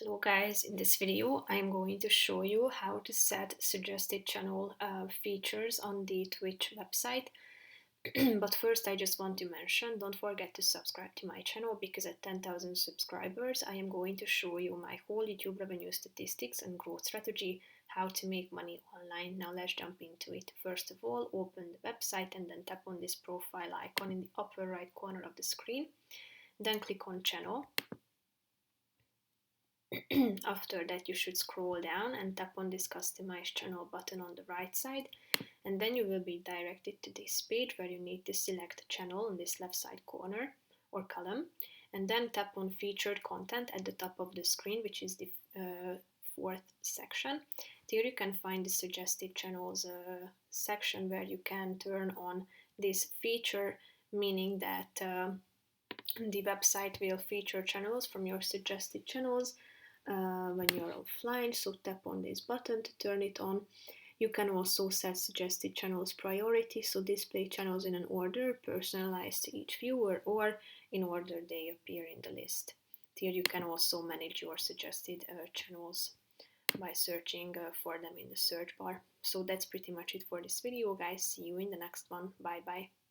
Hello guys, in this video I'm going to show you how to set suggested channel features on the Twitch website. But first I just want to mention, don't forget to subscribe to my channel because at 10,000 subscribers I am going to show you my whole YouTube revenue statistics and growth strategy, how to make money online. Now let's jump into it. First of all, open the website and then tap on this profile icon in the upper right corner of the screen. Then click on channel. After that you should scroll down and tap on this customize channel button on the right side, and then you will be directed to this page where you need to select a channel on this left side corner or column, and then tap on featured content at the top of the screen, which is the fourth section. Here you can find the suggested channels section where you can turn on this feature, meaning that the website will feature channels from your suggested channels when you're offline, so tap on this button to turn it on. You can also set suggested channels priority, so display channels in an order personalized to each viewer or in order they appear in the list. Here you can also manage your suggested channels by searching for them in the search bar. So that's pretty much it for this video, guys. See you in the next one. Bye bye.